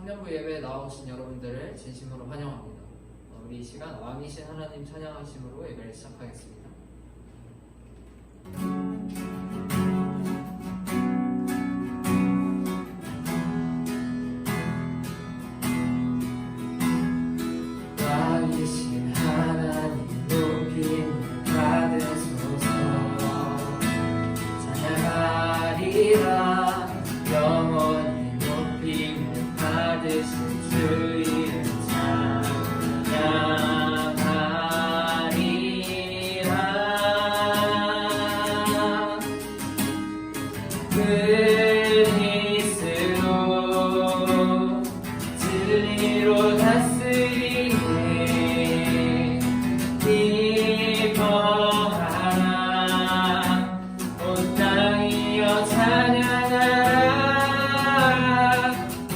청년부 예배에 나오신 여러분들을 진심으로 환영합니다. 우리 이 시간 왕이신 하나님 찬양하심으로 예배를 시작하겠습니다. 왕이신 하나님 높임을 받으소서. 찬양하리라 영원히 높임을 받으신 주 이름 찬양하리라. 그리스도 진리로 다스리네. 기뻐하라 온 땅이여 찬양하라.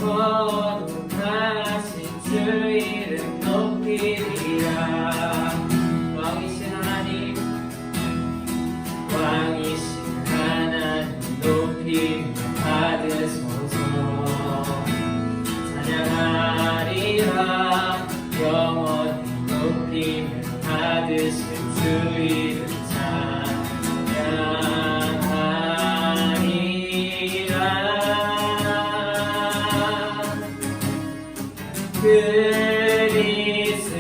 거룩하신 주 이름 높이리라. 왕이신 하나님 높임을 받으소서. 찬양하리라 영원히 높임을 받으신 주 이름 찬양하리라.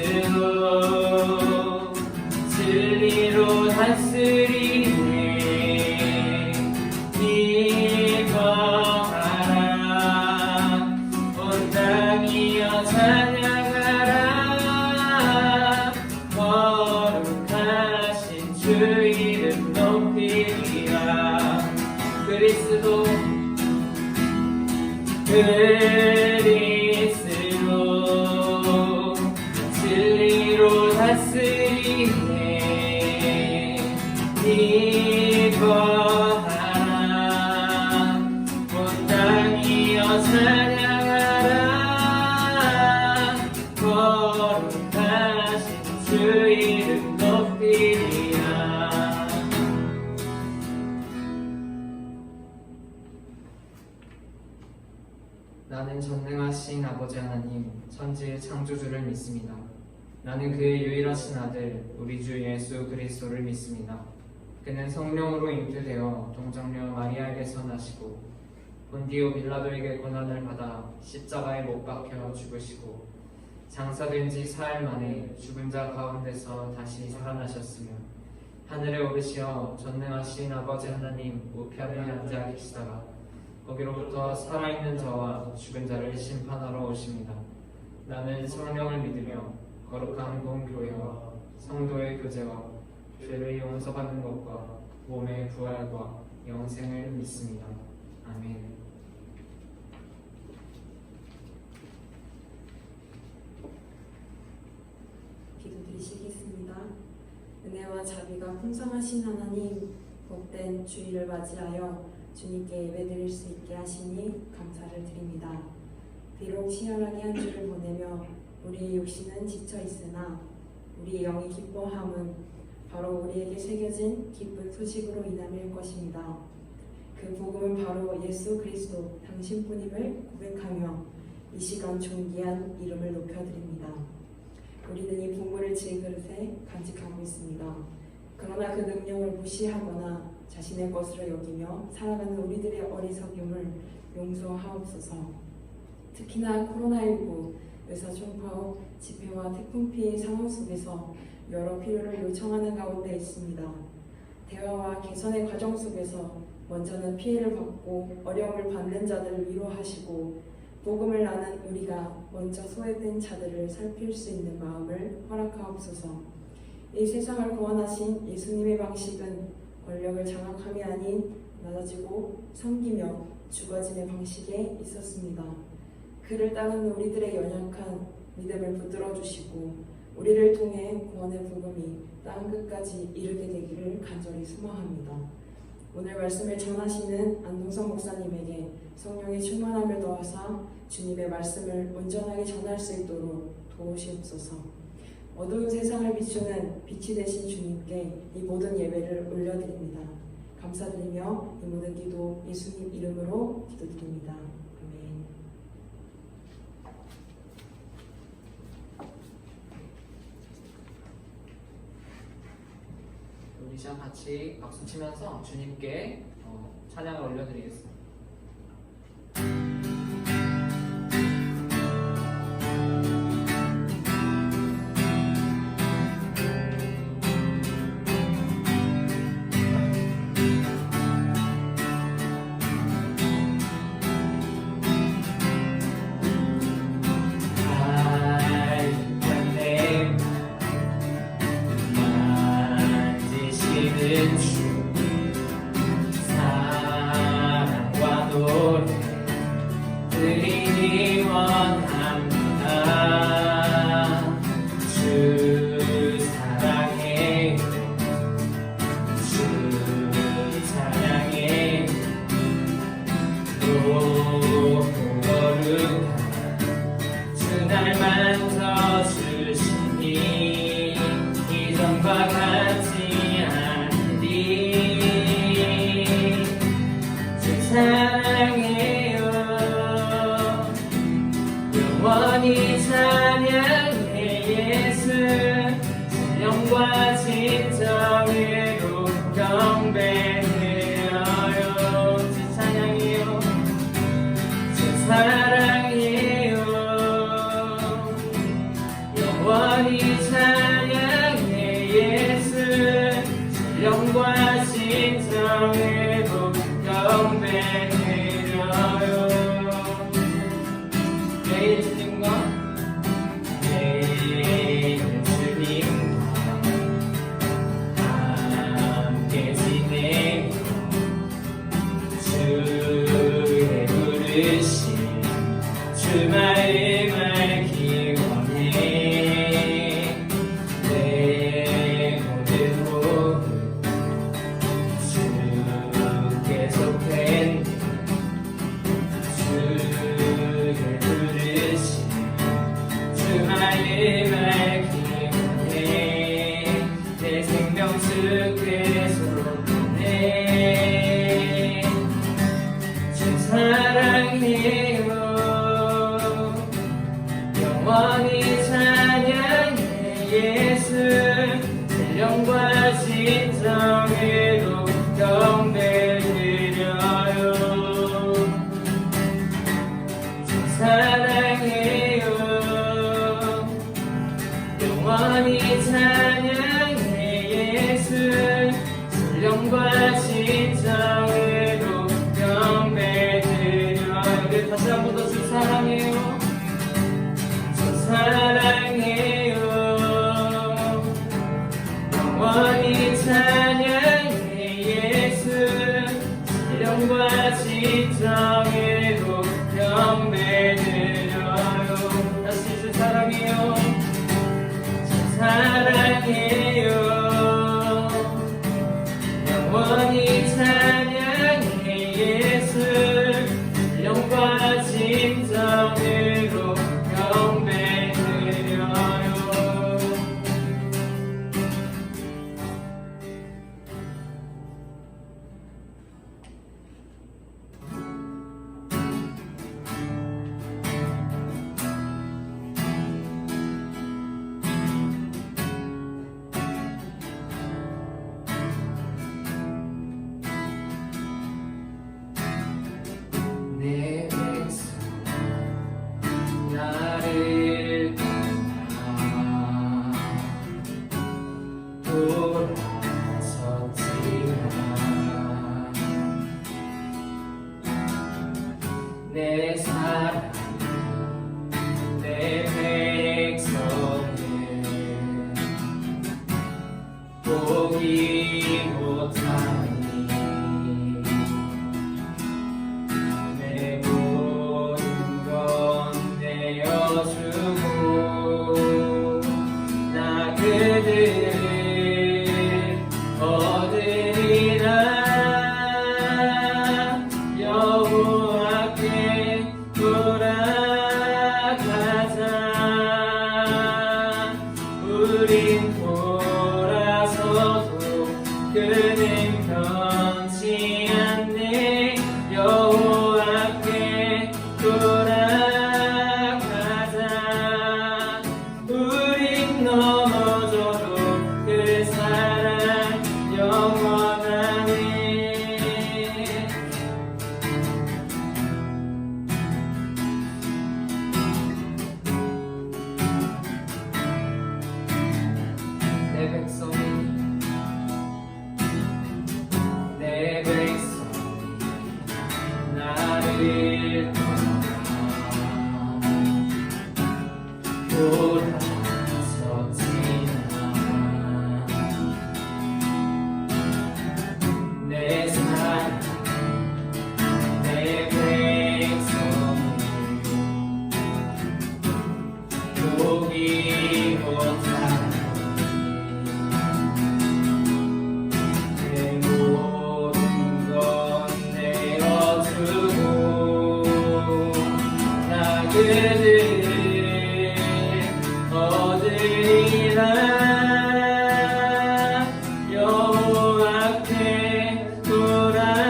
그리스도 진리로 다스리네. 기뻐하라 온 땅이여 찬양하라. 거룩하신 주 이름 높이리라. 그리스도 진리로 다스리네. 기뻐하라 온 땅이여 찬양하라. 거룩하신 주 이름 높이리라. 나는 전능하신 아버지 하나님 천지의 창조주를 믿습니다. 나는 그의 유일하신 아들 우리 주 예수 그리스도를 믿습니다. 그는 성령으로 잉태되어 동정녀 마리아에게서 나시고 본디오 빌라도에게 고난을 받아 십자가에 못 박혀 죽으시고 장사된 지 사흘 만에 죽은 자 가운데서 다시 살아나셨으며 하늘에 오르시어 전능하신 아버지 하나님 우편에 앉아 계시다가 거기로부터 살아있는 자와 죽은 자를 심판하러 오십니다. 나는 성령을 믿으며 거룩한 공교회와 성도의 교제와 죄를 용서받는 것과 몸의 부활과 영생을 믿습니다. 아멘. 기도드리시겠습니다. 은혜와 자비가 풍성하신 하나님, 복된 주일을 맞이하여 주님께 예배드릴 수 있게 하시니 감사를 드립니다. 비록 치열하게 한 주를 보내며 우리의 육신은 지쳐 있으나 우리의 영이 기뻐함은 바로 우리에게 새겨진 기쁜 소식으로 인함일 것입니다. 그 복음은 바로 예수 그리스도 당신뿐임을 고백하며 이 시간 존귀한 이름을 높여드립니다. 우리는 이 부모를 제 그릇에 간직하고 있습니다. 그러나 그 능력을 무시하거나 자신의 것으로 여기며 살아가는 우리들의 어리석음을 용서하옵소서. 특히나 코로나19 의사총파업 집회와 태풍 피해 상황 속에서 여러 필요를 요청하는 가운데 있습니다. 대화와 개선의 과정 속에서 먼저는 피해를 받고 어려움을 받는 자들을 위로하시고 복음을 아는 우리가 먼저 소외된 자들을 살필 수 있는 마음을 허락하옵소서. 이 세상을 구원하신 예수님의 방식은 권력을 장악함이 아닌 낮아지고 섬기며 죽어짐의 방식에 있었습니다. 그를 따르는 우리들의 연약한 믿음을 붙들어 주시고 우리를 통해 구원의 복음이 땅 끝까지 이르게 되기를 간절히 소망합니다. 오늘 말씀을 전하시는 안동선 목사님에게 성령의 충만함을 더하사 주님의 말씀을 온전하게 전할 수 있도록 도우시옵소서. 어두운 세상을 비추는 빛이 되신 주님께 이 모든 예배를 올려드립니다. 감사드리며 이 모든 기도 예수님 이름으로 기도드립니다. 아멘. 시간 같이 박수 치면서 주님께 찬양을 올려드리겠습니다. 영원히 찬양해 예수 영과 진정으로 경배드려요. 주 찬양해요. 주 사랑해요. 영원히 찬양해 예수 영과 진정으로 경배드려요. 매일 주님과 함께 지내며 주의 부르심 주 마음을 기원해 내 모든 호흡 주께 속된 주의 부르심 주 마음을 기원해 내 생명 주께 쏟네 주 사랑해요. 영원히 찬양해 예수 신령과 진정으로 경배드려요. 주 사랑해요. 영원히 찬양해 예수 신령과 진정으로 경배드려요. 우리 다시 한 번 더 주 사랑해요. 주 사랑해요. 영원히 찬양해 예수 신령과 진정으로 경배드려요. 다시 주 사랑해요. 주 사랑해요. 영원히 찬양해 예수 신령과 진정으로 경배드려요. 내 백성 나를 떠나 돌아섰지만 내 사랑 내 백성을 보기 못하니 내 모든 건 내어주고 나 그들을 얻으리라. 여호와께 내 사랑 내 백성을 보기 못하니 내 모든 건 내어주고 나 그들을 얻으리라. 여호와께 돌아가자.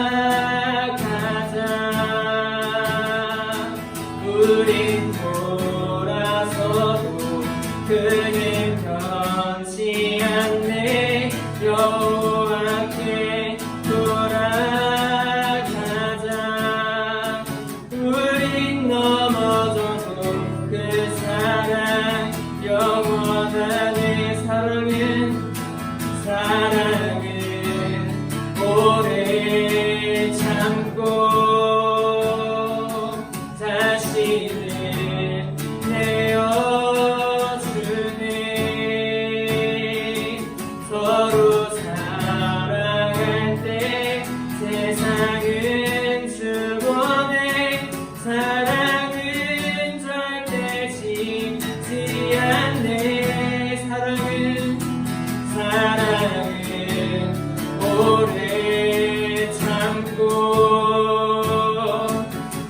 우린 돌아서도 그는 변치 않네. 여호와께 돌아가자. 우린 넘어져도 그 사랑 영원하네. 사랑은 오래 참고 자신을 내어주네. 서로 사랑할 때 세상은 주원해. 사랑은 절대 지지 않네. 사랑은 오래 참고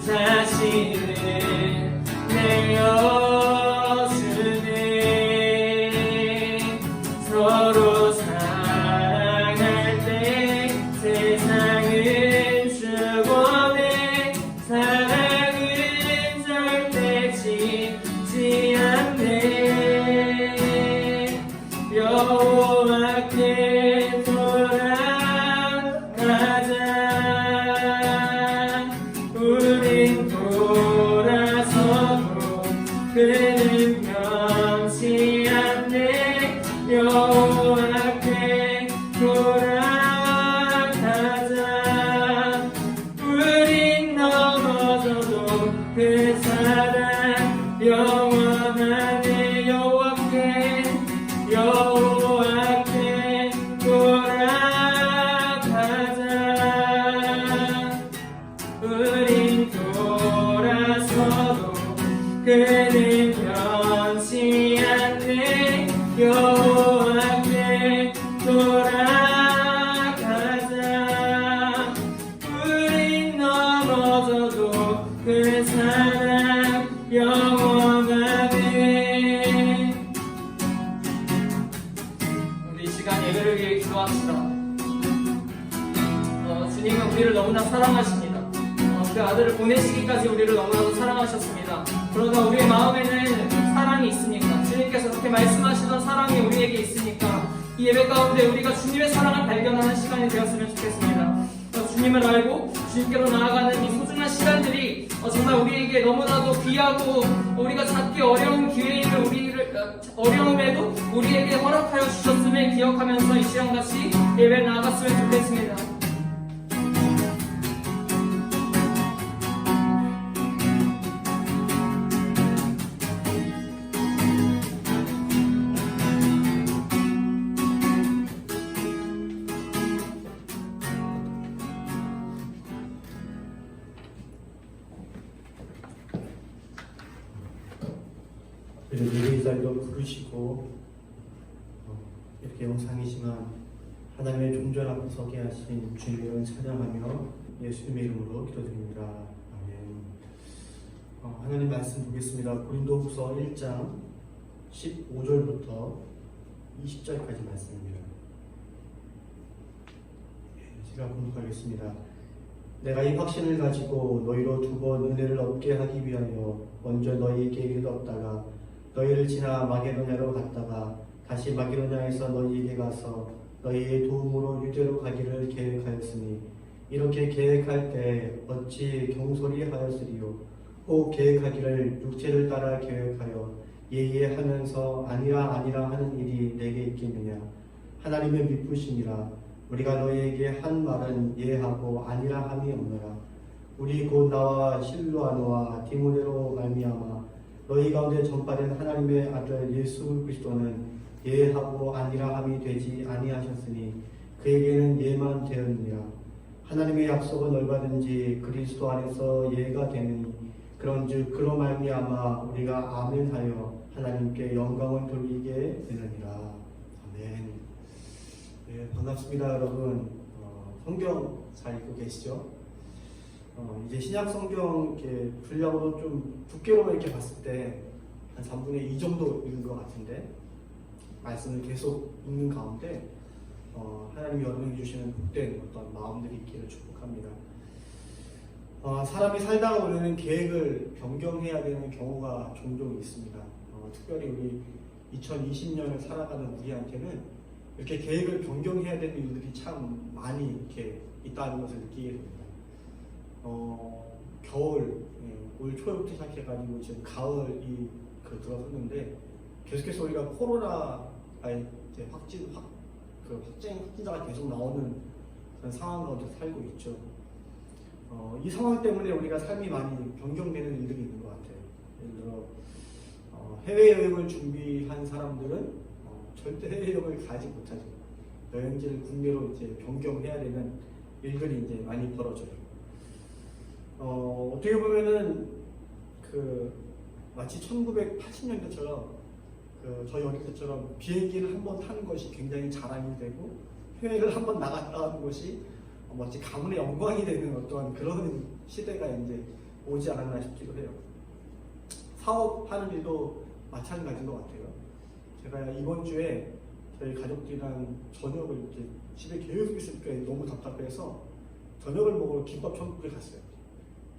자신을 내어주네. 서로 사랑할 때 세상은 주원해. 사랑은 절대 지지 않네. 여호와께 돌아가자. 우린 돌아서도 그는 변치 않네. 여호와께 돌아가자. 우린 넘어져도 그 사랑 영원하네. 여호와께 돌아가자. 우린 돌아서도 그는 변치 않네. 여호와께 돌아가자. 우린 넘어져도 그 사랑 영원하네. 우리 이 시간 예배를 위해 기도합시다. 주님은 우리를 너무나 사랑하십니다. 그 아들을 보내시기까지 우리를 너무나도 사랑하셨습니다. 그러나 우리의 마음에는 사랑이 있으니까, 주님께서 그렇게 말씀하시던 사랑이 우리에게 있으니까 이 예배 가운데 우리가 주님의 사랑을 발견하는 시간이 되었으면 좋겠습니다. 주님을 알고 주님께로 나아가는 이 소중한 시간들이 정말 우리에게 너무나도 귀하고 우리가 찾기 어려운 기회임을 어려움에도 우리에게 허락하여 주셨음을 기억하면서 이 시간같이 예배를 나아갔으면 좋겠습니다. 예배자리로 부르시고 이렇게 영상이지만 하나님의 존전 앞에 서게 하신 주님을 찬양하며 예수님의 이름으로 기도드립니다. 아멘. 하나님 말씀 보겠습니다. 고린도후서 1장 15절부터 20절까지 말씀입니다. 제가 공독하겠습니다. 내가 이 확신을 가지고 너희로 두 번 은혜를 얻게 하기 위하여 먼저 너희에게 이르렀다가 너희를 지나 마게도냐로 갔다가 다시 마게도냐에서 너희에게 가서 너희의 도움으로 유대로 가기를 계획하였으니 이렇게 계획할 때 어찌 경솔히 하였으리요. 꼭 계획하기를 육체를 따라 계획하여 예의하면서 아니라 하는 일이 내게 있겠느냐. 하나님의 미쁘심이라. 우리가 너희에게 한 말은 예하고 아니라 함이 없노라. 우리 곧 나와 실로아노와 디모데로 말미암아 너희 가운데 전파된 하나님의 아들 예수 그리스도는 예하고 아니라 함이 되지 아니하셨으니 그에게는 예만 되었느니라. 하나님의 약속은 얼마든지 그리스도 안에서 예가 되느니 그런즉 그로 말미암아 우리가 아멘하여 하나님께 영광을 돌리게 되느니라. 아멘. 네, 반갑습니다, 여러분. 성경 잘 읽고 계시죠? 이제 신약 성경 이렇게 분량으로 좀 두께로 이렇게 봤을 때 한 3분의 2 정도 읽은 것 같은데 말씀을 계속 읽는 가운데 하나님이 여러분에게 주시는 복된 어떤 마음들이 있기를 축복합니다. 사람이 살다가 보면은 계획을 변경해야 되는 경우가 종종 있습니다. 특별히 우리 2020년을 살아가는 우리한테는 이렇게 계획을 변경해야 되는 일들이 참 많이 이렇게 있다는 것을 느끼게 됩니다. 겨울, 올 초부터 시작해가지고 지금 가을이 들어섰는데 계속해서 우리가 코로나의 이제 확진자가 계속 나오는 그런 상황 가운데 살고 있죠. 이 상황 때문에 우리가 삶이 많이 변경되는 일들이 있는 것 같아요. 예를 들어 해외여행을 준비한 사람들은 절대 해외여행을 가지 못하죠. 여행지를 국내로 이제 변경해야 되는 일들이 이제 많이 벌어져요. 어떻게 보면은 마치 1980년대처럼 저희 어릴 때처럼 비행기를 한번 타는 것이 굉장히 자랑이 되고 해외를 한번 나갔다 오는 것이 마치 가문의 영광이 되는 어떤 그런 시대가 이제 오지 않았나 싶기도 해요. 사업하는 일도 마찬가지인 것 같아요. 제가 이번 주에 저희 가족들이랑 저녁을 이렇게 집에 계속 있으니까 너무 답답해서 저녁을 먹으러 김밥 천국에 갔어요.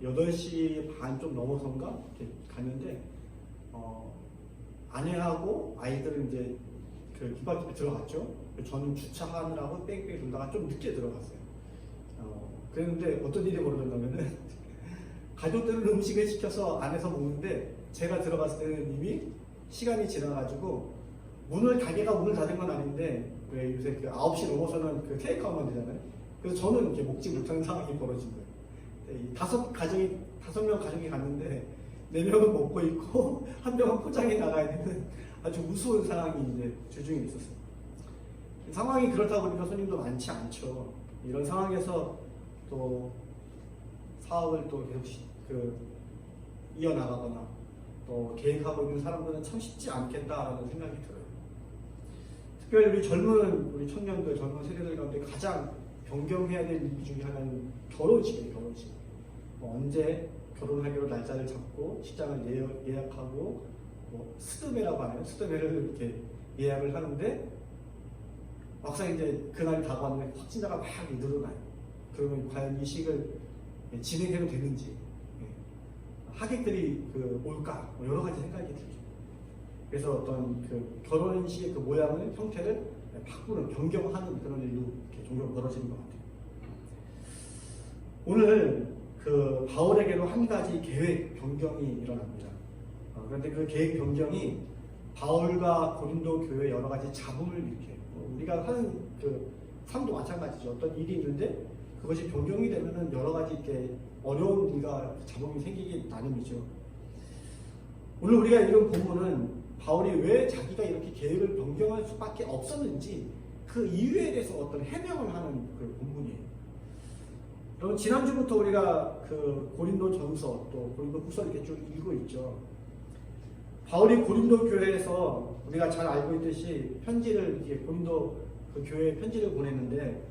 8시 반 좀 넘어선가 이렇게 갔는데 아내하고 아이들은 이제 그 김밥집에 들어갔죠. 저는 주차하느라고 뺑뺑 돌다가 좀 늦게 들어갔어요. 그랬는데 어떤 일이 벌어졌냐면은 가족들은 음식을 시켜서 안에서 먹는데 제가 들어갔을 때는 이미 시간이 지나가지고 가게가 문을 닫은 건 아닌데 왜 요새 9시 넘어서는 테이크아웃만 되잖아요. 그래서 저는 이렇게 먹지 못하는 상황이 벌어진 거예요. 5명 가족이 갔는데 4명은 먹고 있고 1명은 포장해 나가야 되는 아주 무서운 상황이 이제 주중에 있었어요. 상황이 그렇다 보니까 손님도 많지 않죠. 이런 상황에서 또 사업을 또 계속 이어나가거나 또 계획하고 있는 사람들은 참 쉽지 않겠다라는 생각이 들어요. 특별히 우리 청년들, 젊은 세대들 가운데 가장 변경해야 될 일 중에 하나는 결혼식이에요. 결혼식. 언제 결혼하기로 날짜를 잡고 식장을 예약하고 스드메라고 하나요? 스드메를 이렇게 예약을 하는데 막상 이제 그날이 다가왔는데 확진자가 막 늘어나요. 그러면 과연 이 식을 진행해도 되는지, 하객들이 올까, 여러 가지 생각이 들죠. 그래서 어떤 결혼식의 모양을, 형태를 바꾸는, 변경하는 그런 일도 이렇게 종종 벌어지는 것 같아요. 오늘 바울에게도 한 가지 계획 변경이 일어납니다. 그런데 그 계획 변경이 바울과 고린도 교회 여러 가지 잡음을 일으켜요. 우리가 하는 삶도 마찬가지죠. 어떤 일이 있는데 그것이 변경이 되면은 여러 가지 이렇게 어려운 일과 잡음이 생기기 나름이죠. 오늘 우리가 읽은 본문은 바울이 왜 자기가 이렇게 계획을 변경할 수밖에 없었는지 그 이유에 대해서 어떤 해명을 하는 본문이에요. 여러분, 지난주부터 우리가 고린도 전서 또 고린도 후서 이렇게 쭉 읽고 있죠. 바울이 고린도 교회에서 우리가 잘 알고 있듯이 편지를 이렇게 고린도 교회에 편지를 보냈는데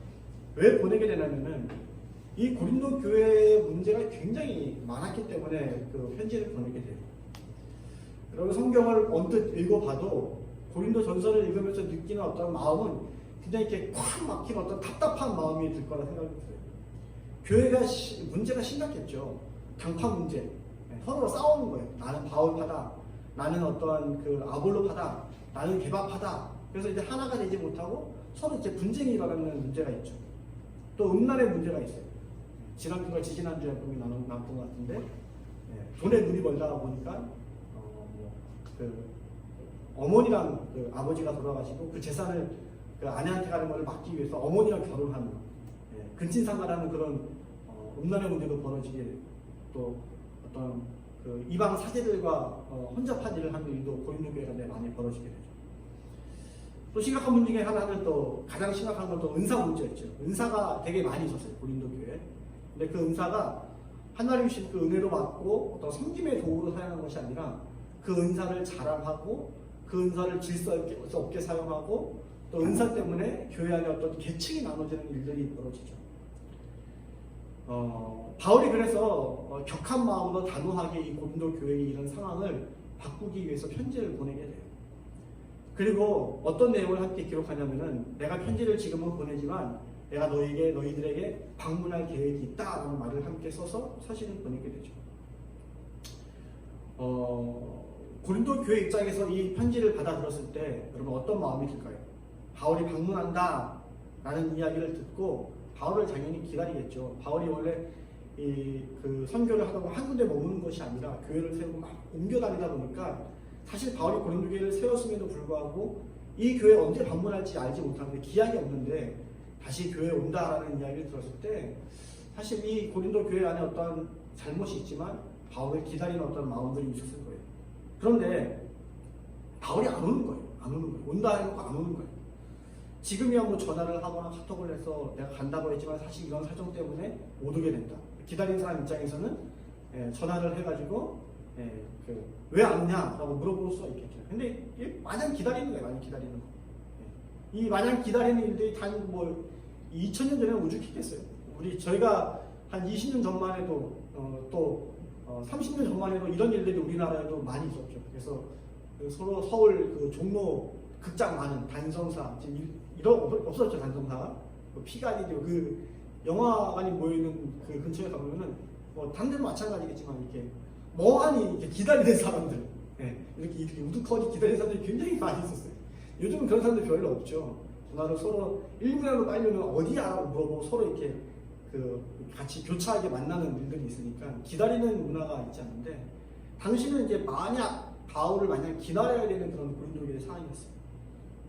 왜 보내게 되냐면은 이 고린도 교회의 문제가 굉장히 많았기 때문에 편지를 보내게 돼요. 여러분, 성경을 언뜻 읽어봐도 고린도 전서를 읽으면서 느끼는 어떤 마음은 굉장히 이렇게 콱 막힌 어떤 답답한 마음이 들 거라 생각이 들어요. 교회가 문제가 심각했죠. 강파 문제. 서로 싸우는 거예요. 나는 바울파다. 나는 어떠한 아볼로파다. 나는 개바파다. 그래서 이제 하나가 되지 못하고 서로 이제 분쟁이 일어나는 문제가 있죠. 또 음란의 문제가 있어요. 지난주가 지지난주에 보면 나왔던 것 같은데, 돈에 눈이 멀다 보니까 어머니랑 아버지가 돌아가시고 그 재산을 아내한테 가는 것을 막기 위해서 어머니랑 결혼하는 근친상간하는 그런 음란의 문제도 벌어지게, 또 어떤 그 이방 사제들과 혼잡한 일을 하는 일도 고린도 교회가 많이 벌어지게 되죠. 또 심각한 문제 중에 하나는 또 가장 심각한 건 또 은사 문제였죠. 은사가 되게 많이 있었어요, 고린도 교회. 근데 그 은사가 하나님 주신 그 은혜로 받고 어떤 섬김의 도구로 사용하는 것이 아니라 그 은사를 자랑하고 그 은사를 질서 없게 사용하고 또 은사 때문에 교회 안에 어떤 계층이 나눠지는 일들이 벌어지죠. 바울이 그래서 격한 마음으로 단호하게 이 고린도 교회의 이런 상황을 바꾸기 위해서 편지를 보내게 돼요. 그리고 어떤 내용을 함께 기록하냐면은 내가 편지를 지금은 보내지만 내가 너희들에게 방문할 계획이 있다라는 말을 함께 써서 사실은 보내게 되죠. 고린도 교회 입장에서 이 편지를 받아들었을 때 여러분 어떤 마음이 들까요? 바울이 방문한다 라는 이야기를 듣고 바울을 당연히 기다리겠죠. 바울이 원래 그 선교를 하다가 한 군데 머무는 것이 아니라 교회를 세우고 막 옮겨 다니다 보니까 사실 바울이 고린도 교회를 세웠음에도 불구하고 이 교회에 언제 방문할지 알지 못하는데 기약이 없는데 다시 교회에 온다라는 이야기를 들었을 때 사실 이 고린도 교회 안에 어떤 잘못이 있지만 바울을 기다리는 어떤 마음들이 있었을 거예요. 그런데 바울이 안 오는 거예요. 안 오는 거예요. 온다 해놓고 안 오는 거예요. 지금이야 뭐 전화를 하거나 카톡을 해서 내가 간다고 했지만 사실 이런 사정 때문에 못 오게 된다. 기다리는 사람 입장에서는 전화를 해가지고 왜 안 오냐라고 물어볼 수가 있겠죠. 근데 마냥 기다리는 거예요. 마냥 기다리는 거. 이 마냥 기다리는 일들이 단 뭐 2000년 전에는 오죽했겠어요. 저희가 한 20년 전만 해도 또 30년 전만 해도 이런 일들이 우리나라에도 많이 있었죠. 그래서 서로 서울 그 종로 극장 많은 단성사 지금 이런 없었죠. 단성사 피가니디오 그 영화관이 모이는 그 근처에 가보면은 뭐 다른 데도 마찬가지겠지만 이렇게 멍하니 이렇게 기다리는 사람들 이렇게 우두커니 기다리는 사람들이 굉장히 많이 있었어요. 요즘은 그런 사람들 별로 없죠. 전화를 서로 1분이라도 빨리면 어디야? 물어보고 서로 이렇게 같이 교차하게 만나는 일들이 있으니까 기다리는 문화가 있지 않는데 당시는 이제 만약 바울을 만약 기다려야 되는 그런 고린도교의 상황이었어요.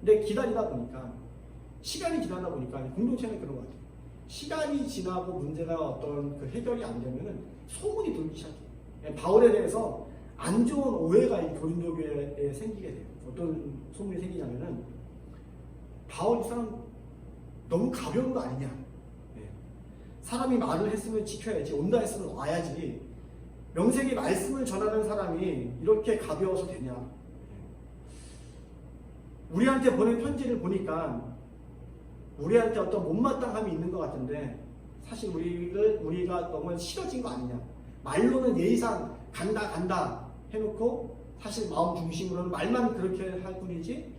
근데 기다리다 보니까 시간이 지나다 보니까 공동체는 그런 것 같아요. 시간이 지나고 문제가 어떤 그 해결이 안 되면은 소문이 돌기 시작해요. 바울에 대해서 안 좋은 오해가 이 고린도교회에 생기게 돼요. 어떤 소문이 생기냐면은 바울 이 사람 너무 가벼운 거 아니냐. 사람이 말을 했으면 지켜야지, 온다 했으면 와야지. 명색이 말씀을 전하는 사람이 이렇게 가벼워서 되냐. 우리한테 보낸 편지를 보니까 우리한테 어떤 못마땅함이 있는 것 같은데 사실 우리가 너무 싫어진 거 아니냐. 말로는 예의상 간다 해놓고 사실 마음 중심으로는 말만 그렇게 할 뿐이지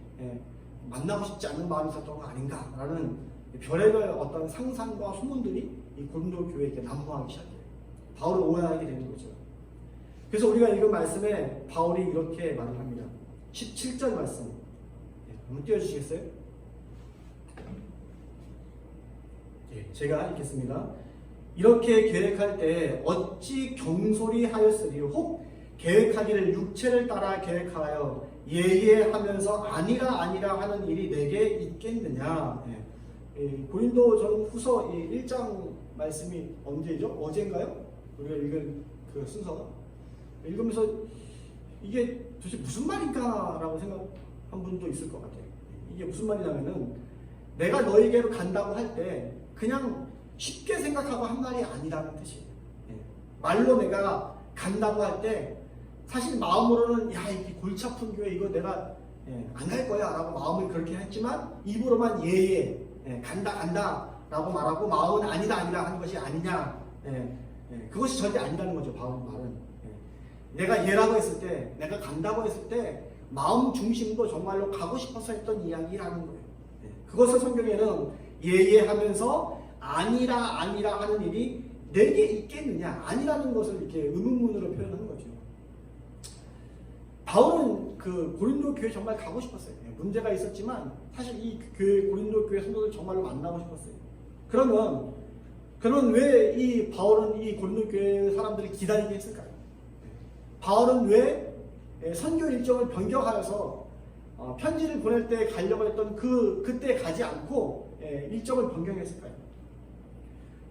만나고 싶지 않은 마음이 있었던 거 아닌가라는 별의별 어떤 상상과 소문들이 이 고린도 교회에게 난무하기 시작해요. 바울을 오해하게 되는 거죠. 그래서 우리가 읽은 말씀에 바울이 이렇게 말을 합니다. 17절 말씀 한번 띄워주시겠어요? 제가 읽겠습니다. 이렇게 계획할 때 어찌 경솔히 하였으리 혹 계획하기를 육체를 따라 계획하여 예예하면서 아니라 하는 일이 내게 있겠느냐. 고린도 전 후서 1장 말씀이 언제죠? 어젠가요? 우리가 읽은 그 순서가 읽으면서 이게 도대체 무슨 말인가 라고 생각한 분도 있을 것 같아요. 이게 무슨 말이냐면은 내가 너에게로 간다고 할 때 그냥 쉽게 생각하고 한 말이 아니라는 뜻이에요. 말로 내가 간다고 할 때 사실 마음으로는 야, 이 골치 아픈 교회 이거 내가 안 갈 거야 라고 마음을 그렇게 했지만 입으로만 간다 라고 말하고 마음은 아니다 하는 것이 아니냐. 그것이 절대 아니라는 거죠. 바울 말은. 내가 예라고 했을 때 내가 간다고 했을 때 마음 중심도 정말로 가고 싶어서 했던 이야기라는 거예요. 그것을 성경에는 예하면서 아니라 하는 일이 내게 있겠느냐. 아니라는 것을 이렇게 의문문으로 표현하는 거죠. 바울은 그 고린도 교회 정말 가고 싶었어요. 문제가 있었지만 사실 이 교회 고린도 교회 성도들 정말로 만나고 싶었어요. 그러면 왜 이 바울은 이 고린도 교회 사람들을 기다리게 했을까요? 바울은 왜 선교 일정을 변경하여서 편지를 보낼 때 가려고 했던 그때 가지 않고 일정을 변경했을까요?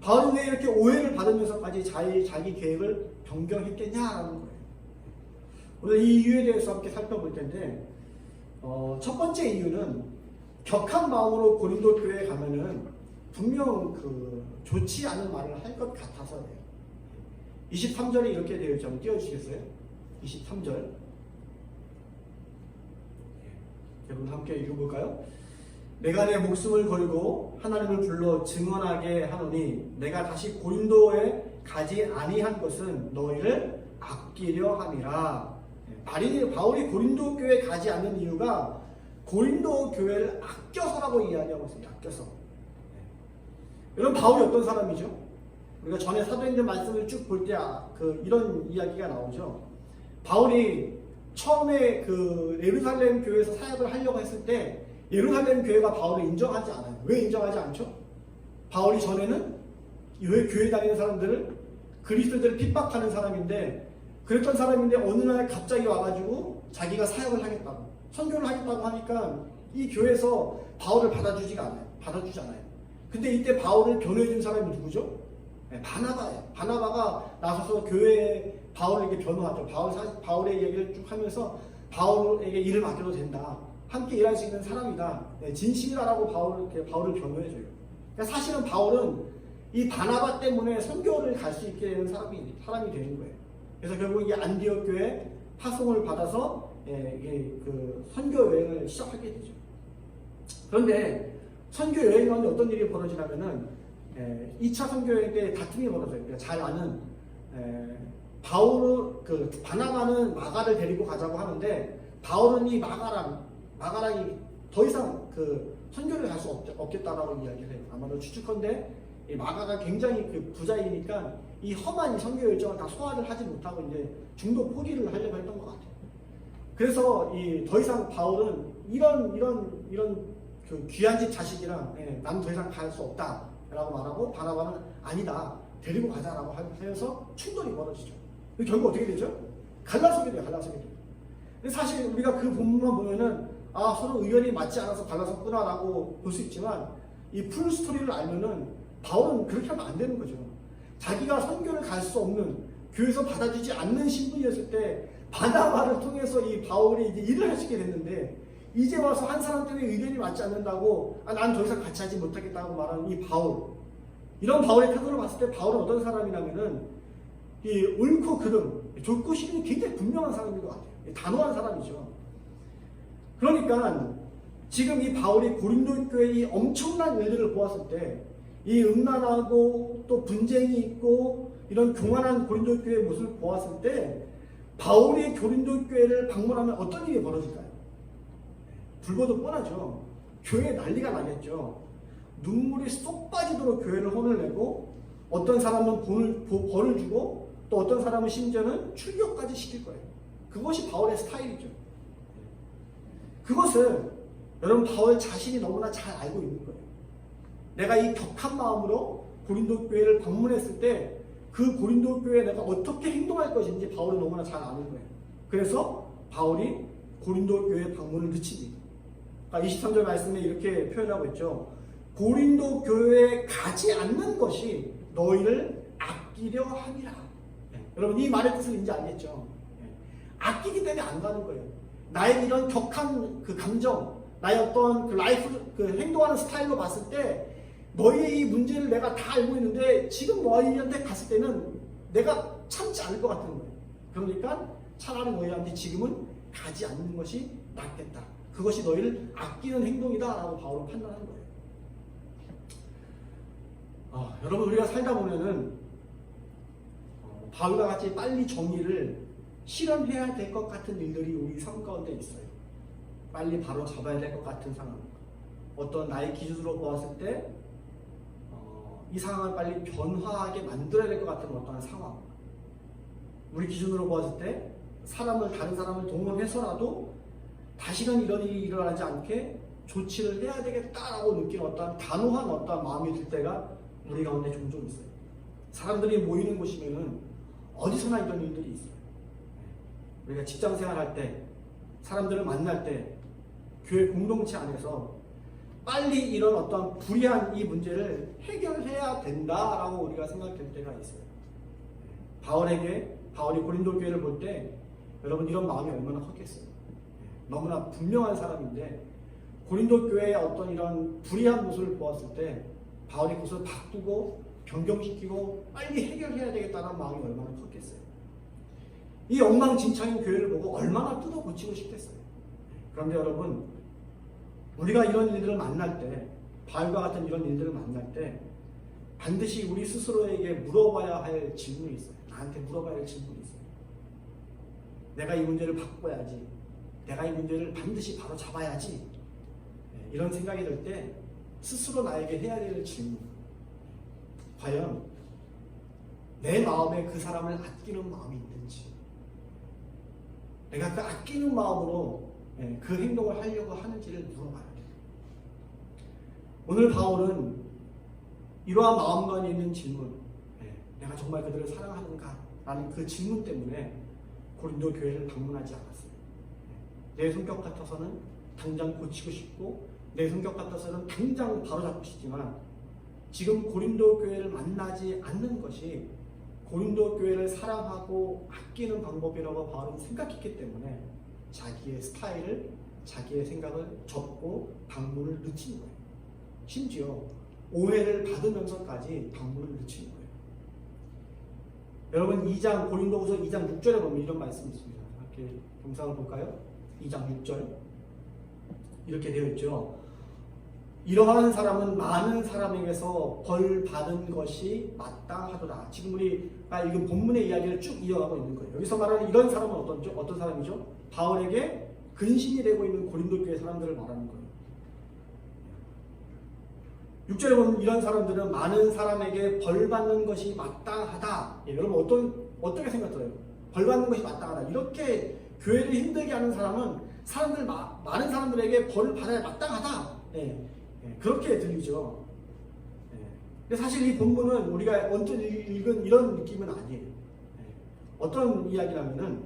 바울은 왜 이렇게 오해를 받으면서까지 자기 계획을 변경했겠냐라는 거예요. 오늘 이 이유에 대해서 함께 살펴볼 텐데 첫 번째 이유는 격한 마음으로 고린도 교회에 가면은 분명 좋지 않은 말을 할 것 같아서예요. 23절에 이렇게 되어 있죠. 한번 띄워주시겠어요? 23절. 여러분 함께 읽어볼까요? 내가 내 목숨을 걸고 하나님을 불러 증언하게 하노니 내가 다시 고린도에 가지 아니한 것은 너희를 아끼려 함이라. 바울이 고린도 교회에 가지 않는 이유가 고린도 교회를 아껴서라고 이야기하고 있습니다. 아껴서. 여러분 바울이 어떤 사람이죠? 우리가 전에 사도행전 말씀을 쭉 볼 때 이런 이야기가 나오죠. 바울이 처음에 예루살렘 교회에서 사역을 하려고 했을 때 예루살렘 교회가 바울을 인정하지 않아요. 왜 인정하지 않죠? 바울이 전에는 왜 교회 다니는 사람들을 그리스도인들을 핍박하는 사람인데 그랬던 사람인데 어느 날 갑자기 와가지고 자기가 사역을 하겠다고 선교를 하겠다고 하니까 이 교회에서 바울을 받아주지 않아요. 근데 이때 바울을 변호해준 사람이 누구죠? 바나바예요. 바나바가 나서서 교회에 바울에게 변호하죠. 바울의 얘기를 쭉 하면서 바울에게 일을 맡겨도 된다. 함께 일할 수 있는 사람이다. 진실이라고 바울을 변호해줘요. 그러니까 사실은 바울은 이 바나바 때문에 선교를 갈 수 있게 되는 사람이 되는 거예요. 그래서 결국 이 안디옥 교회 파송을 받아서 선교 여행을 시작하게 되죠. 그런데 선교 여행 가운데 어떤 일이 벌어지냐면은 2차 선교 여행 때 다툼이 벌어져요. 그러니까 잘 아는 바나바는 마가를 데리고 가자고 하는데 바울은 이 마가랑이 더 이상 선교를 갈 수 없겠다라고 이야기를 해요. 아마도 추측컨대 이 마가가 굉장히 부자이니까 이 험한 선교 일정을 다 소화를 하지 못하고 이제 중도 포기를 하려고 했던 것 같아요. 그래서 더 이상 바울은 이런 귀한 집 자식이랑 나는 더 이상 갈 수 없다라고 말하고 바나바는 아니다 데리고 가자라고 하면서 충돌이 벌어지죠. 결국 어떻게 되죠? 갈라서게 돼요. 근데 사실 우리가 그 본문만 보면은 서로 의견이 맞지 않아서 갈라섰구나라고 볼 수 있지만 이 풀 스토리를 알면은 바울은 그렇게 하면 안 되는 거죠. 자기가 선교를 갈 수 없는 교회에서 받아주지 않는 신분이었을 때 바나바를 통해서 이 바울이 이제 일을 할 수 있게 됐는데 이제 와서 한 사람 때문에 의견이 맞지 않는다고 난 더 이상 같이 하지 못하겠다고 말하는 이 바울. 이런 바울의 태도를 봤을 때 바울은 어떤 사람이냐면은 이 옳고 그름, 좋고 싫음이 굉장히 분명한 사람인 것 같아요. 단호한 사람이죠. 그러니까 지금 이 바울이 고린도 교회의 엄청난 일들을 보았을 때 이 음란하고 또 분쟁이 있고 이런 교만한 고린도 교회의 모습을 보았을 때 바울이 고린도 교회를 방문하면 어떤 일이 벌어질까요? 불보듯 뻔하죠. 교회에 난리가 나겠죠. 눈물이 쏙 빠지도록 교회를 혼을 내고 어떤 사람은 벌을 주고 또 어떤 사람은 심지어는 출교까지 시킬 거예요. 그것이 바울의 스타일이죠. 그것을 여러분 바울 자신이 너무나 잘 알고 있는 거예요. 내가 이 격한 마음으로 고린도 교회를 방문했을 때 그 고린도 교회에 내가 어떻게 행동할 것인지 바울은 너무나 잘 아는 거예요. 그래서 바울이 고린도 교회 방문을 늦춥니다. 23절 말씀에 이렇게 표현하고 있죠. 고린도 교회에 가지 않는 것이 너희를 아끼려 함이라. 여러분 이 말의 뜻을 이제 알겠죠. 아끼기 때문에 안 가는 거예요. 나의 이런 격한 감정, 나의 어떤 행동하는 스타일로 봤을 때 너희의 이 문제를 내가 다 알고 있는데 지금 너희한테 갔을 때는 내가 참지 않을 것 같은 거예요. 그러니까 차라리 너희한테 지금은 가지 않는 것이 낫겠다. 그것이 너희를 아끼는 행동이다라고 바울은 판단하는 거예요. 여러분 우리가 살다 보면은 바울과 같이 빨리 정의를 실현해야 될 것 같은 일들이 우리 삶 가운데 있어요. 빨리 바로 잡아야 될 것 같은 상황. 어떤 나의 기준으로 보았을 때 이 상황을 빨리 변화하게 만들어야 될 것 같은 어떤 상황. 우리 기준으로 보았을 때 다른 사람을 동원해서라도 다시는 이런 일이 일어나지 않게 조치를 해야 되겠다라고 느끼는 어떤 단호한 어떤 마음이 들 때가 우리 가운데 종종 있어요. 사람들이 모이는 곳이면은 어디서나 이런 일들이 있어요. 우리가 직장 생활할 때, 사람들을 만날 때, 교회 공동체 안에서 빨리 이런 어떤 불이한 이 문제를 해결해야 된다라고 우리가 생각될 때가 있어요. 바울이 고린도 교회를 볼 때 여러분 이런 마음이 얼마나 컸겠어요. 너무나 분명한 사람인데 고린도 교회의 어떤 이런 불의한 모습을 보았을 때 바울이 그것을 바꾸고 변경시키고 빨리 해결해야 되겠다는 마음이 얼마나 컸겠어요. 이 엉망진창인 교회를 보고 얼마나 뜯어 고치고 싶겠어요. 그런데 여러분, 우리가 이런 일들을 만날 때, 바울과 같은 이런 일들을 만날 때 반드시 우리 스스로에게 물어봐야 할 질문이 있어요. 나한테 물어봐야 할 질문이 있어요. 내가 이 문제를 바꿔야지. 내가 이 문제를 반드시 바로 잡아야지. 이런 생각이 들 때 스스로 나에게 해야 될 질문. 과연 내 마음에 그 사람을 아끼는 마음이 있는지, 내가 그 아끼는 마음으로 그 행동을 하려고 하는지를 물어봐야 돼요. 오늘 바울은 이러한 마음관에 있는 질문, 내가 정말 그들을 사랑하는가? 라는 그 질문 때문에 고린도 교회를 방문하지 않았어요. 내 성격 같아서는 당장 고치고 싶고 내 성격 같아서는 당장 바로잡고 싶지만 지금 고린도 교회를 만나지 않는 것이 고린도 교회를 사랑하고 아끼는 방법이라고 바울은 생각했기 때문에 자기의 스타일을, 자기의 생각을 접고 방문을 늦춘 거예요. 심지어 오해를 받으면서까지 방문을 늦춘 거예요. 여러분 2장 고린도후서 2장 6절에 보면 이런 말씀이 있습니다. 이렇게 경상을 볼까요? 2장 6절 이렇게 되어 있죠. 이러한 사람은 많은 사람에게서 벌 받은 것이 마땅하더라. 지금 우리가 읽은 본문의 이야기를 쭉 이어가고 있는 거예요. 여기서 말하는 이런 사람은 어떤 사람이죠? 바울에게 근심이 되고 있는 고린도 교회 사람들을 말하는 거예요. 6절에 보면 이런 사람들은 많은 사람에게 벌 받는 것이 마땅하다. 여러분 어떻게 생각해요? 벌 받는 것이 마땅하다. 이렇게 교회를 힘들게 하는 사람은 많은 사람들에게 벌을 받아야 마땅하다. 그렇게 들리죠. 근데 사실 이 본문은 우리가 언뜻 읽은 이런 느낌은 아니에요. 어떤 이야기냐면은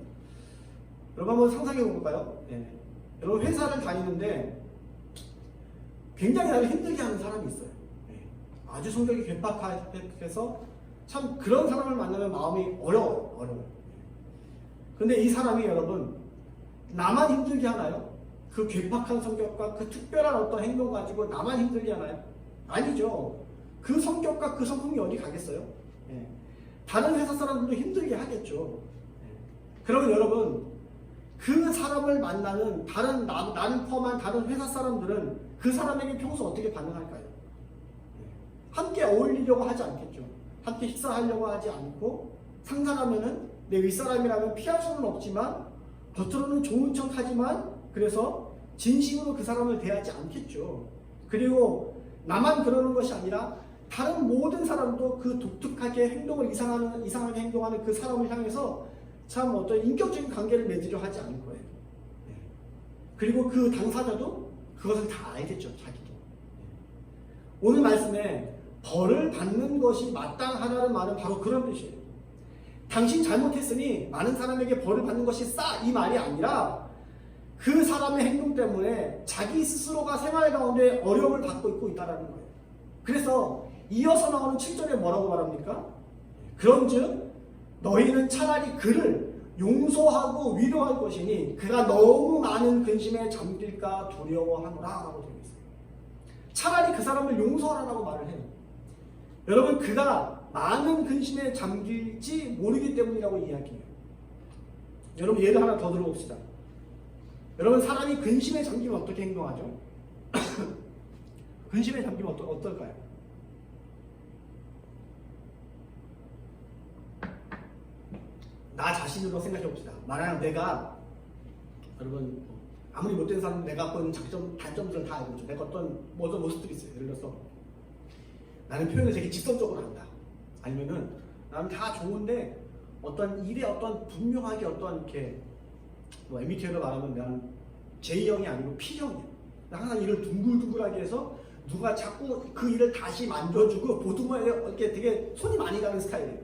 여러분 한번 상상해 볼까요? 여러분 회사를 다니는데 굉장히 나를 힘들게 하는 사람이 있어요. 아주 성격이 괴팍해서 참 그런 사람을 만나면 마음이 어려워요. 근데 이 사람이 여러분 나만 힘들게 하나요? 그 괴팍한 성격과 그 특별한 어떤 행동 가지고 나만 힘들게 하나요? 아니죠. 그 성격과 그 성품이 어디 가겠어요? 다른 회사 사람들도 힘들게 하겠죠. 그러면 여러분 그 사람을 만나는 나를 포함한 다른 회사 사람들은 그 사람에게 평소 어떻게 반응할까요? 함께 어울리려고 하지 않겠죠. 함께 식사하려고 하지 않고 상사라면은 내 윗사람이라면 피할 수는 없지만 겉으로는 좋은 척 하지만 그래서 진심으로 그 사람을 대하지 않겠죠. 그리고 나만 그러는 것이 아니라 다른 모든 사람도 그 독특하게 행동을 이상하게 행동하는 그 사람을 향해서 참 어떤 인격적인 관계를 맺으려 하지 않을 거예요. 그리고 그 당사자도 그것을 다 알겠죠. 자기도. 오늘 말씀에 벌을 받는 것이 마땅하다는 말은 바로 그런 뜻이에요. 당신 잘못했으니 많은 사람에게 벌을 받는 것이 싸 이 말이 아니라 그 사람의 행동 때문에 자기 스스로가 생활 가운데 어려움을 받고 있다는 거예요. 그래서 이어서 나오는 7절에 뭐라고 말합니까? 그런즉 너희는 차라리 그를 용서하고 위로할 것이니 그가 너무 많은 근심에 잠길까 두려워하노라 라고 되어 있어요. 차라리 그 사람을 용서하라고 말을 해요. 여러분 그가 많은 근심에 잠길지 모르기 때문이라고 이야기해요. 여러분 예를 하나 더 들어봅시다. 여러분 사람이 근심에 잠기면 어떻게 행동하죠? 근심에 잠기면 어떨까요? 나 자신으로 생각해 봅시다. 만약 내가 여러분 아무리 못된 사람은 내가 갖고 있는 단점들을 다 알고 있죠. 내가 어떤 모습들이 있어요. 예를 들어서 나는 표현을 되게 직선적으로 한다. 아니면은 나는 다 좋은데 어떤 일에 어떤 분명하게 어떤 이렇게 MBTI로 말하면 나는 J형이 아니고 P형이야. 항상 일을 둥글둥글하게 해서 누가 자꾸 그 일을 다시 만져주고 보듬어야 이렇게 되게 손이 많이 가는 스타일이에요.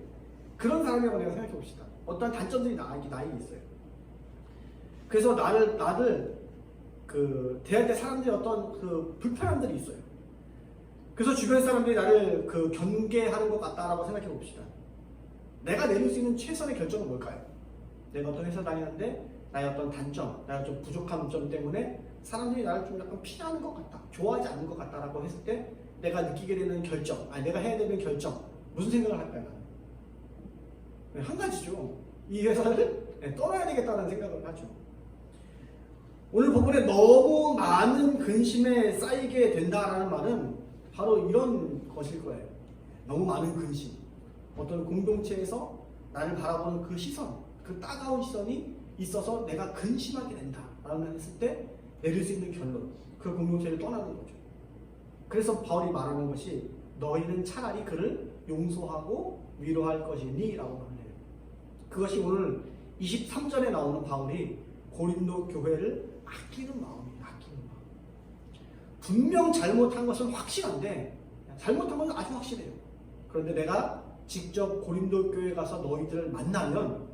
그런 사람이라고 내가 생각해 봅시다. 어떤 단점들이 나에게 있어요. 그래서 나를 대할 때 사람들이 어떤 그 불편함들이 있어요. 그래서 주변 사람들이 나를 경계하는 것 같다라고 생각해 봅시다. 내가 내릴 수 있는 최선의 결정은 뭘까요? 내가 어떤 회사 다니는데 나의 어떤 단점, 나의 좀 부족한 점 때문에 사람들이 나를 좀 약간 피하는 것 같다, 좋아하지 않는 것 같다라고 했을 때 내가 느끼게 되는 결정, 내가 해야 되는 결정, 무슨 생각을 할까요? 나는? 한 가지죠. 이 회사를 떠나야 되겠다는 생각을 하죠. 오늘 본문에 너무 많은 근심에 쌓이게 된다라는 말은 바로 이런 것일 거예요. 너무 많은 근심. 어떤 공동체에서 나를 바라보는 그 시선, 그 따가운 시선이 있어서 내가 근심하게 된다라는 했을 때 내릴 수 있는 결론, 그 공동체를 떠나는 거죠. 그래서 바울이 말하는 것이 너희는 차라리 그를 용서하고 위로할 것이니 라고 말해요. 그것이 오늘 23절에 나오는 바울이 고린도 교회를 아끼는 마음이에요. 아끼는 마음. 분명 잘못한 것은 확실한데, 잘못한 것은 아주 확실해요. 그런데 내가 직접 고린도 교회에 가서 너희들을 만나면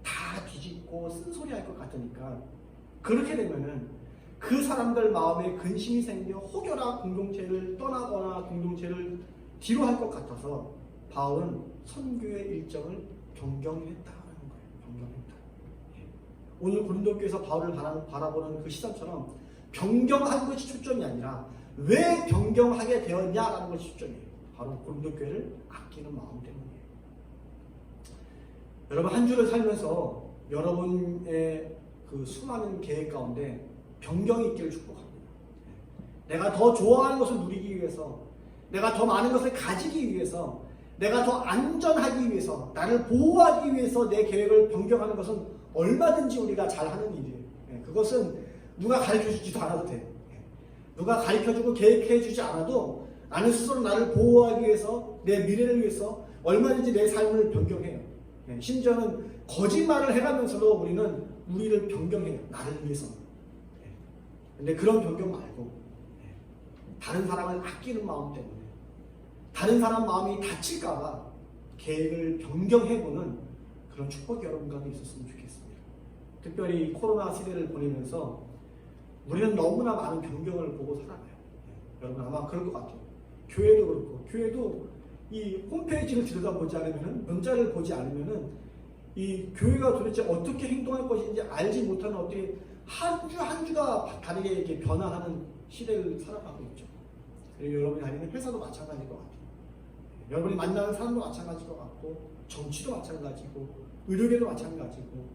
다 뒤집고 쓴소리할 것 같으니까, 그렇게 되면은 그 사람들 마음에 근심이 생겨 혹여나 공동체를 떠나거나 공동체를 뒤로 할 것 같아서 바울은 선교의 일정을 변경했다는 거예요. 변경했다. 오늘 고린도 교회에서 바울을 바라보는 그 시선처럼 변경한 것이 초점이 아니라 왜 변경하게 되었냐라는 것이 초점이에요. 바로 고린도 교회를 아끼는 마음 때문이에요. 여러분, 한 주를 살면서 여러분의 그 수많은 계획 가운데 변경이 있기를 축복합니다. 내가 더 좋아하는 것을 누리기 위해서, 내가 더 많은 것을 가지기 위해서, 내가 더 안전하기 위해서, 나를 보호하기 위해서 내 계획을 변경하는 것은 얼마든지 우리가 잘하는 일이에요. 그것은 누가 가르쳐주지도 않아도 돼요. 누가 가르쳐주고 계획해주지 않아도 나는 스스로 나를 보호하기 위해서, 내 미래를 위해서 얼마든지 내 삶을 변경해요. 심지어는 거짓말을 해가면서도 우리는 우리를 변경해요. 나를 위해서. 근데 그런 변경 말고 다른 사람을 아끼는 마음 때문에, 다른 사람 마음이 다칠까봐 계획을 변경해보는 그런 축복이 여러분 가운데 있었으면 좋겠습니다. 특별히 코로나 시대를 보내면서 우리는 너무나 많은 변경을 보고 살아가요. 여러분 아마 그럴 것 같아요. 교회도 그렇고, 교회도 이 홈페이지를 들여다보지 않으면, 문자를 보지 않으면 이 교회가 도대체 어떻게 행동할 것인지 알지 못하는, 어떻게 한 주 한 주가 다르게 이렇게 변화하는 시대를 살아가고 있죠. 그리고 여러분이 다니는 회사도 마찬가지일 것 같아요. 여러분이 만나는 사람도 마찬가지일 것 같고, 정치도 마찬가지고, 의료계도 마찬가지고,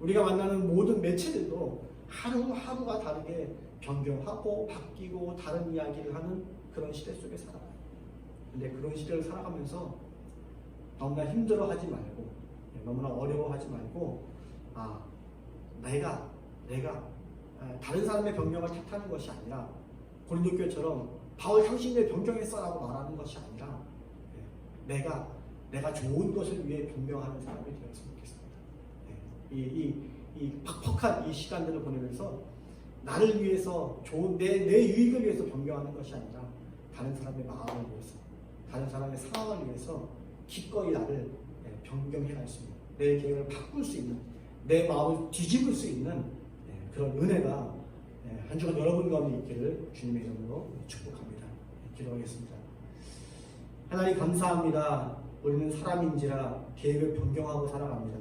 우리가 만나는 모든 매체들도 하루하루가 다르게 변경하고 바뀌고 다른 이야기를 하는 그런 시대 속에 살아가요. 근데 그런 시대를 살아가면서 너무나 힘들어하지 말고, 너무나 어려워하지 말고, 내가 다른 사람의 변경을 탓하는 것이 아니라, 고린도 교회처럼 바울 당신의 변경했어라고 말하는 것이 아니라, 내가 좋은 것을 위해 변경하는 사람이 되었으면 좋겠습니다. 이 팍팍한 이 시간들을 보내면서 나를 위해서 좋은 내 유익을 위해서 변경하는 것이 아니라 다른 사람의 마음을 위해서, 다른 사람의 상황을 위해서 기꺼이 나를 변경해 갈 수 있는, 내 계획을 바꿀 수 있는, 내 마음을 뒤집을 수 있는 그런 은혜가 한 주간 여러분 가운데 있기를 주님의 이름으로 축복합니다. 기도하겠습니다. 하나님 감사합니다. 우리는 사람인지라 계획을 변경하고 살아갑니다.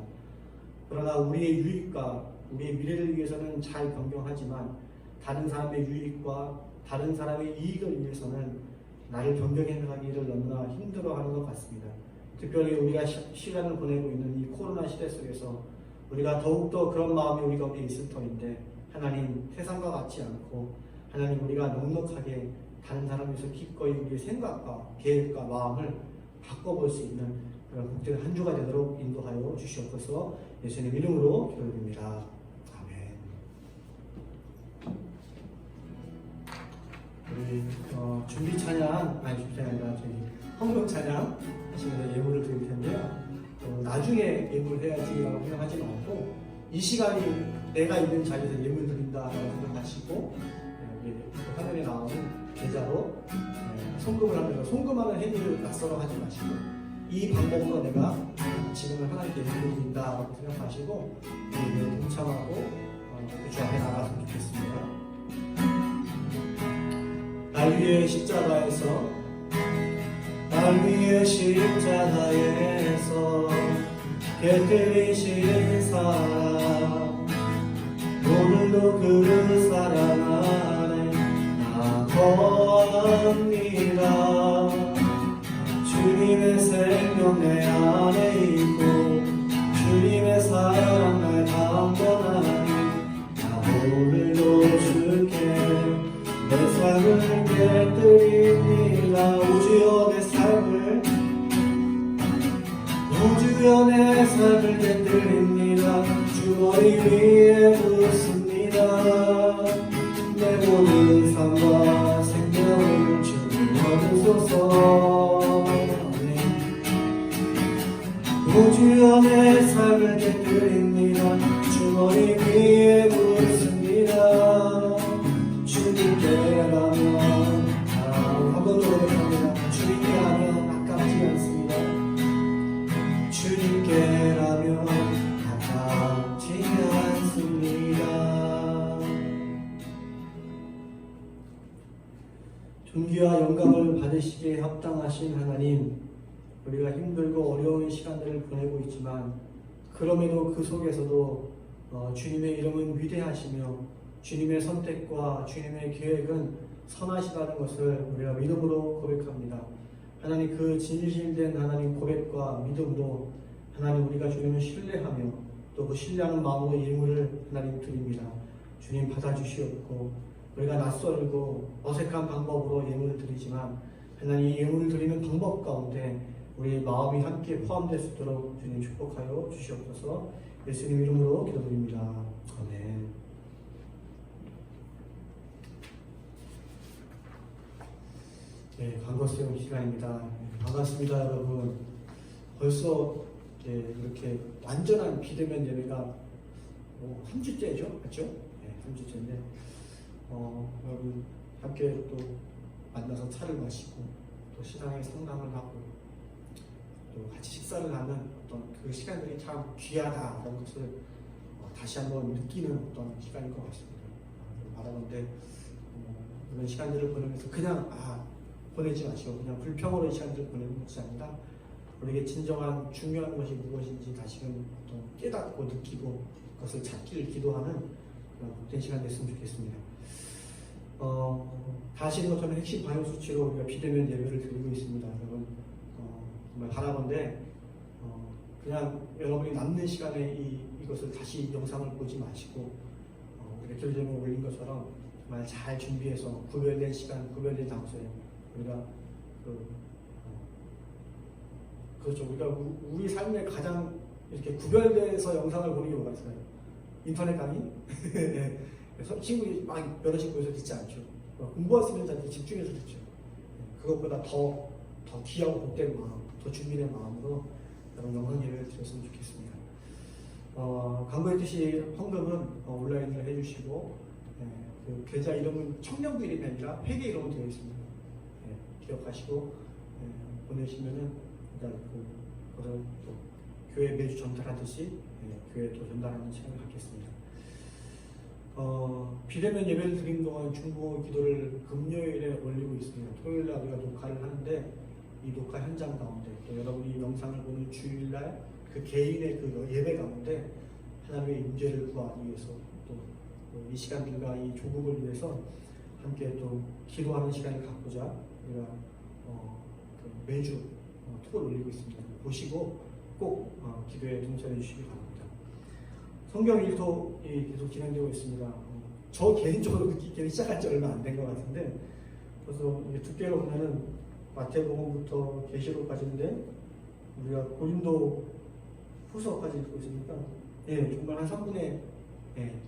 그러나 우리의 유익과 우리의 미래를 위해서는 잘 변경하지만 다른 사람의 유익과 다른 사람의 이익을 위해서는 나를 변경해 나가기를 너무나 힘들어하는 것 같습니다. 특별히 우리가 시간을 보내고 있는 이 코로나 시대 속에서 우리가 더욱더 그런 마음이 우리 가운데 있을 터인데, 하나님 세상과 같지 않고 하나님 우리가 넉넉하게 다른 사람에서 기꺼이 우리의 생각과 계획과 마음을 바꿔볼 수 있는 그런 복된 한 주가 되도록 인도하여 주시옵소서. 예수님 이름으로 기도드립니다. 아멘. 우리 준비 찬양 아니라 저희 헌금 찬양 하시면서 예물을 드릴 텐데요. 나중에 예물해야지라고 생각하지 말고 이 시간이 내가 있는 자리에서 예물 드린다라고 생각하시고, 여기 화면에 나오는 계좌로 송금을 하면서, 송금하는 행위를 낯설어 하지 마시고 이 방법으로 내가 지금은 하나님께 예물을 드린다라고 생각하시고 예물에 동참하고 그 주 앞에 나갔으면 좋겠습니다. 날 위해 십자가에서 깨뜨리신 사랑 오늘도 그 사랑 안에 나 거합니다. 주님의 생명 내 안에 있고 주님의 사랑 날 강건하니 나 오늘도 주께 내 삶을 깨뜨립니다. 우주여 내 삶을 깨뜨립니다. 주 머리 위에 붓습니다. 내 모든 삶과 생명을 주님 얻으소서. 우주여 내 삶을 깨뜨립니다. 주 머리 위에 붓습니다. 주님께라면 한번 더 고백합니다. 주님께라면 아깝지 않습니다. 주님께라면 아깝지 않습니다. 존귀와 영광을 받으시기에 합당하신 하나님, 우리가 힘들고 어려운 시간들을 보내고 있지만 그럼에도 그 속에서도 주님의 이름은 위대하시며 주님의 선택과 주님의 계획은 선하시다는 것을 우리가 믿음으로 고백합니다. 하나님, 그 진실된 하나님 고백과 믿음으로 하나님 우리가 주님을 신뢰하며 또 그 신뢰하는 마음으로 예물을 하나님 드립니다. 주님 받아주시옵고 우리가 낯설고 어색한 방법으로 예물을 드리지만 하나님 예물을 드리는 방법 가운데 우리의 마음이 함께 포함될 수 있도록 주님 축복하여 주시옵소서. 예수님 이름으로 기도드립니다. 아멘. 네, 반갑습니다. 시간입니다. 반갑습니다, 여러분. 벌써 이렇게 완전한 비대면 예배가 3주째죠, 맞죠? 네, 3주째인데 여러분 함께 또 만나서 차를 마시고 또 신앙의 상담을 하고 또 같이 식사를 하는 어떤 그 시간들이 참 귀하다라는 것을 다시 한번 느끼는 어떤 시간일 것 같습니다. 바라건대 이런 시간들을 보내면서 그냥 보내지 마시고 그냥 불평으로 이 시간들을 보내는 것이 아니라 우리에게 진정한 중요한 것이 무엇인지 다시금 어떤 깨닫고 느끼고 그것을 찾기를 기도하는 그런 복된 시간 됐으면 좋겠습니다. 다시 것처럼 핵심 방역 수치로 우리가 비대면 예배를 드리고 있습니다. 여러분 정말 바라건대 그냥 여러분이 남는 시간에 이것을 다시 영상을 보지 마시고 우리가 결정을 올린 것처럼 정말 잘 준비해서 구별된 시간, 구별된 장소에 우리가 그렇죠. 우리가 우리 삶에 가장 이렇게 구별돼서 영상을 보는 경우가 있어요. 인터넷 강의, 네. 친구들이 막 여럿이 모여서 듣지 않죠. 공부하시는 자들이 집중해서 듣죠. 그것보다 더 귀하고 복된 마음, 더 준비된 마음으로 여러분 영상 예배를 드렸으면 좋겠습니다. 강구했듯이 헌금은 온라인으로 해주시고 그 계좌 이름은 청년부 이름이 아니라 회계 이름으로 되어 있습니다. 기억하시고 보내시면은 그걸 또 교회 매주 전달하듯이 교회에 또 전달하는 시간을 갖겠습니다. 비대면 예배를 드린 동안 중보 기도를 금요일에 올리고 있습니다. 토요일에 우리가 녹화를 하는데 이 녹화 현장 가운데 또 여러분이 영상을 보는 주일날 그 개인의 그 예배 가운데 하나님의 임재를 구하기 위해서 또 이 시간들과 이 조국을 위해서 함께 또 기도하는 시간을 갖고자 우리가 매주 톡을 올리고 있습니다. 보시고 꼭 기도에 동참해 주시기 바랍니다. 성경 일독이 계속 진행되고 있습니다. 저 개인적으로 느끼기는 시작한 지 얼마 안 된 것 같은데 그래서 두께로 보면은 마태복음부터 계시록까지인데 우리가 고린도 후서까지 읽고 있으니까 정말 한 3분의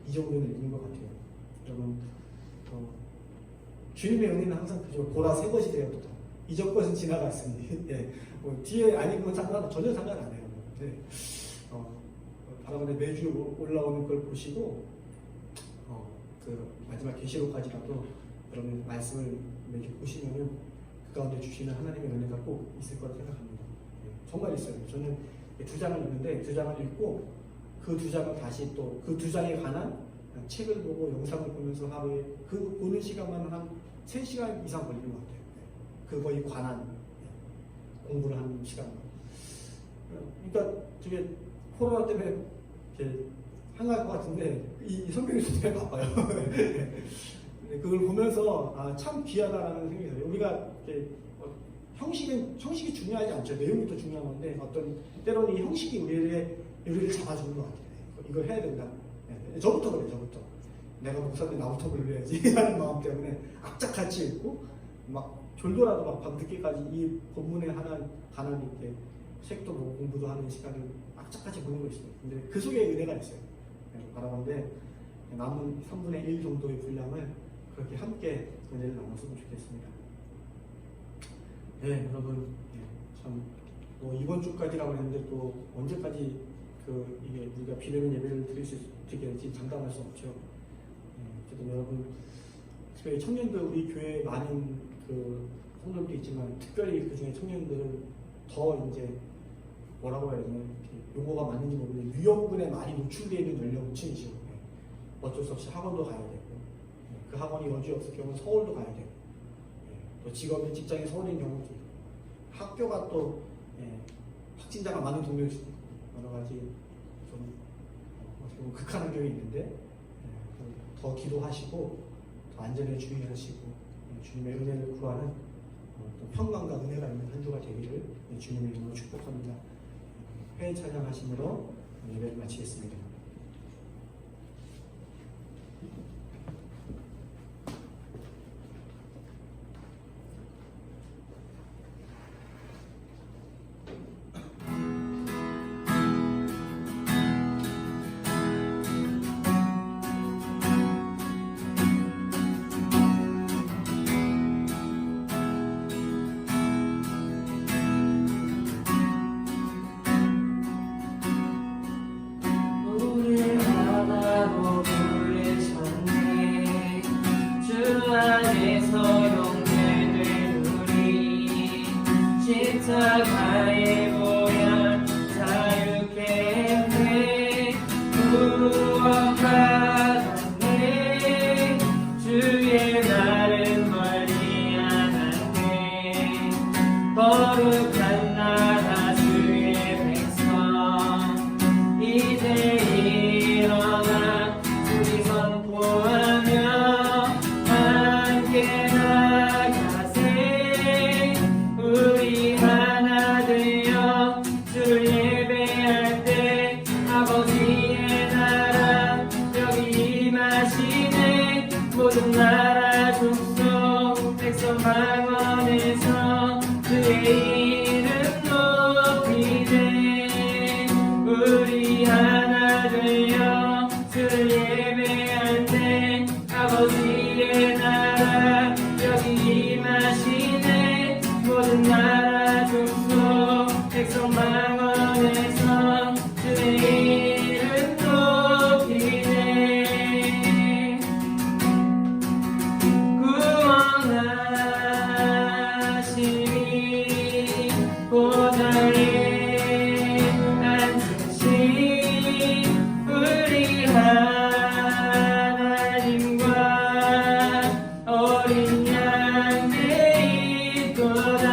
2 정도는 읽은 것 같아요. 여러분 주님의 은혜는 항상 그죠. 보라 새 것이 되었다. 이전 것은 지나갔으니 뒤에 안 읽으면 전혀 상관 안 해요. 바라보니 매주 올라오는 걸 보시고 그 마지막 계시록까지라도 여러분 말씀을 매주 보시면은 그 가운데 주시는 하나님의 은혜가 꼭 있을 거라 생각합니다. 정말 있어요. 저는 2장을 읽는데 2장을 읽고 그 2장을 다시 또 그 2장에 관한 책을 보고 영상을 보면서 하루에 그 보는 시간만 한 3시간 이상 걸리는 것 같아요. 그거에 관한 공부를 하는 시간. 그러니까 되게 코로나 때문에 이렇게 한가할 것 같은데 이 성경이 되게 바빠요. 그걸 보면서 참 귀하다라는 생각이 들어요. 우리가 이렇게 형식이 중요하지 않죠. 내용이 더 중요한 건데 때로는 이 형식이 우리를 잡아주는 것 같아요. 이걸 해야 된다. 저부터 그래요. 저부터. 내가 목사인데 나부터 불러야지 하는 마음 때문에 악착같이 읽고 막 졸더라도 막 밤늦게까지 이 본문에 관한 이렇게 책도 보고 공부도 하는 시간을 악착같이 보내고 있어요. 근데 그 속에 은혜가 있어요. 바라는데 남은 3분의 1 정도의 분량을 그렇게 함께 은혜를 나눴으면 좋겠습니다. 네, 여러분, 참 이번 주까지라고 했는데 또 언제까지 이게 우리가 비대면 예배를 드리게 될지 장담할 수 없죠. 어쨌든 여러분, 특별히 청년들 우리 교회에 많은 성도들이 있지만 특별히 그 중에 청년들은 더 이제 뭐라고 해야 되나 용어가 맞는지 모르겠는데 위험군에 많이 노출되어 있는 연령층이죠. 어쩔 수 없이 학원도 가야 되고 그 학원이 여지없을 경우는 서울도 가야 되고 또 직장에 서울인 경우도 있고 학교가 또 확진자가 많은 동네일 수도 있고 여러 가지 좀 극한 환경이 있는데 더 기도하시고 더 안전에 주의하시고 주님의 은혜를 구하는 또 평강과 은혜가 있는 한 주가 되기를 주님의 이름으로 축복합니다. 회의 찬양하심으로 예배를 마치겠습니다. 십자가의 보혈 자유케 해 구원받았네. 주의 날은 멀리 않았네. 거룩한 나라 주의 백성 이제 일어나 우리 선포하며 함께 나가세. 우리 하나 되어 주를 예배할 때 아버지의 나라 여기 임하시네. 모든 나라 족속 백성 방언에서 그의 이름 높이네. 우리 하나 되어 주를 예배할 때 아버지의 나라 여기 임하시네. 모든 나라 족속 백성 방언에서 주의 이름 높이네. 구원하시니 보좌에 앉으신 우리 하나님과 어린 양께 있도다.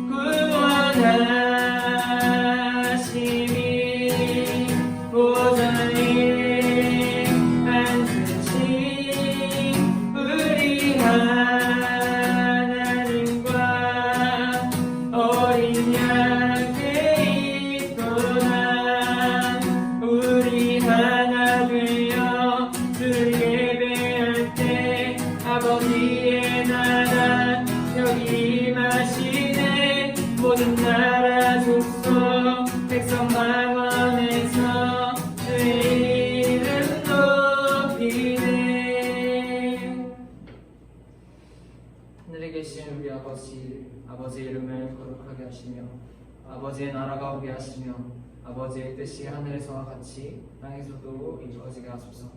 구원하시니 보좌에 앉으신 우리 하나님과 어린 양께 있도다. 우리 하나 되어 주를 예배할 때 아버지의 나라 여기 임하시네. 모든 나라 족속 백성 방언에서 주의 이름 높이네. 하늘에 계신 우리 아버지 이름을 거룩하게 하시며 아버지의 나라가 오게 하시며 아버지의 뜻이 하늘에서와 같이 땅에서도 이루어지게 하소서.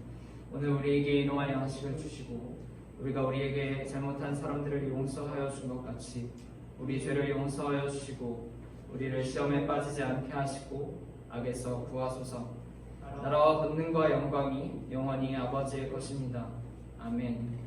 오늘 우리에게 일용할 양식을 주시고 우리가 우리에게 잘못한 사람들을 용서하여 준 것 같이 우리 죄를 용서하여 주시고 우리를 시험에 빠지지 않게 하시고 악에서 구하소서. 나라와 권능과 영광이 영원히 아버지의 것입니다. 아멘.